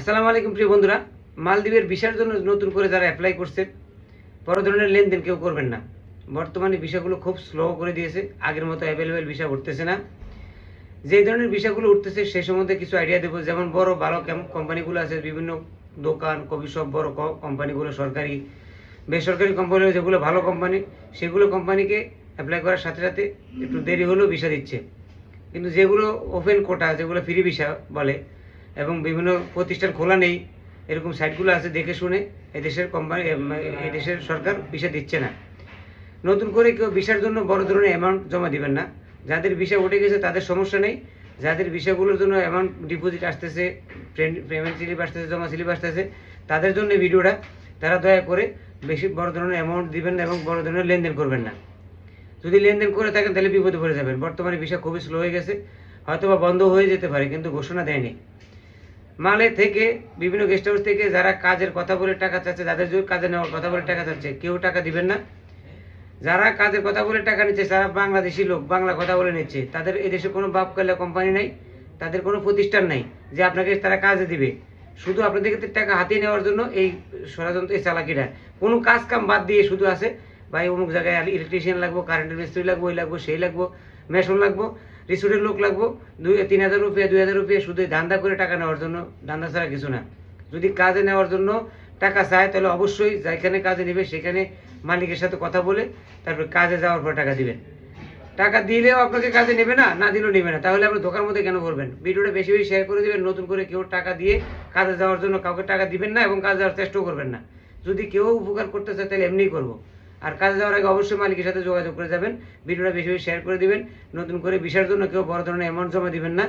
আসসালামু আলাইকুম প্রিয় বন্ধুরা, মালদ্বীপের ভিসার জন্য নতুন করে যারা অ্যাপ্লাই করছে বড় ধরনের লেনদেন কেউ করবেন না। বর্তমানে ভিসাগুলো খুব স্লো করে দিয়েছে, আগের মতো অ্যাভেলেবেল ভিসা উঠতেছে না। যেই ধরনের ভিসাগুলো উঠতেছে সেই সম্বন্ধে কিছু আইডিয়া দেবো। যেমন বড় ভালো কোম্পানিগুলো আছে, বিভিন্ন দোকান কফি শপ, বড় কোম্পানিগুলো, সরকারি বেসরকারি কোম্পানি, যেগুলো ভালো কোম্পানি সেগুলো কোম্পানিকে অ্যাপ্লাই করার সাথে সাথে একটু দেরি হলেও ভিসা দিচ্ছে। কিন্তু যেগুলো ওপেন কোটা, যেগুলো ফ্রি ভিসা বলে এবং বিভিন্ন প্রতিষ্ঠান খোলা নেই, এরকম সাইটগুলো আছে, দেখে শুনে এদেশের কোম্পানি, এদেশের সরকার ভিসা দিচ্ছে না। নতুন করে কেউ ভিসার জন্য বড় ধরনের অ্যামাউন্ট জমা দিবেন না। যাদের ভিসা উঠে গেছে তাদের সমস্যা নেই। যাদের ভিসাগুলোর জন্য অ্যামাউন্ট ডিপোজিট আসতেছে, পেমেন্ট স্লিপ আসতেছে, জমা স্লিপ আসতেছে, তাদের জন্য ভিডিওটা। তারা দয়া করে বেশি বড় ধরনের অ্যামাউন্ট দিবেন না এবং বড় ধরনের লেনদেন করবেন না। যদি লেনদেন করে থাকেন তাহলে বিপদে পড়ে যাবেন। বর্তমানে ভিসা খুবই স্লো হয়ে গেছে, হয়তো বা বন্ধ হয়ে যেতে পারে, কিন্তু ঘোষণা দেয়নি। মালে থেকে বিভিন্ন গেস্ট হাউস থেকে যারা কাজের কথা বলে টাকা চাচ্ছে, যাদের যদি কাজে নেওয়ার কথা বলে টাকা চাচ্ছে, কেউ টাকা দিবেন না। যারা কাজের কথা বলে টাকা নিচ্ছে, যারা বাংলাদেশি লোক, বাংলা কথা বলে নিচ্ছে, তাদের এদেশে কোনো বাপ কাল্লা কোম্পানি নাই, তাদের কোনো প্রতিষ্ঠান নাই যে আপনাকে তারা কাজে দিবে। শুধু আপনাদের টাকা হাতিয়ে নেওয়ার জন্য এই ষড়যন্ত্র, এই চালাকিটা। কোনো কাজ কাম বাদ দিয়ে শুধু আছে, ভাই অমুক জায়গায় ইলেকট্রিশিয়ান লাগবো, কারেন্টের মিস্ত্রি লাগবো, ওই লাগবো, সেই লাগবো, মেশন লাগবো, রিসোর্টের লোক লাগবো, 2-3 হাজার রুপিয়া, 2 হাজার রুপিয়া, শুধু ধান্দা করে টাকা নেওয়ার জন্য। ধান্দা ছাড়া কিছু না। যদি কাজে নেওয়ার জন্য টাকা চায় তাহলে অবশ্যই যেখানে কাজে নেবে সেখানে মালিকের সাথে কথা বলে তারপর কাজে যাওয়ার পর টাকা দিবেন। টাকা দিলেও আপনাকে কাজে নেবে না, না দিলেও নেবে না। তাহলে আপনি ধোকার মধ্যে কেন করবেন? ভিডিওটা বেশি বেশি শেয়ার করে দিবেন। নতুন করে কেউ টাকা দিয়ে কাজে যাওয়ার জন্য কাউকে টাকা দিবেন না এবং কাজে যাওয়ার চেষ্টাও করবেন না। যদি কেউ উপকার করতে চায় তাহলে এমনিই করবো। আর কাজে যাওয়ার আগে অবশ্যই মালিকের সাথে যোগাযোগ করে যাবেন। ভিডিওটা বেশি বেশি শেয়ার করে দিবেন। নতুন করে ভিসার জন্য কেউ বড় ধরনের অ্যামাউন্ট জমা দিবেন না।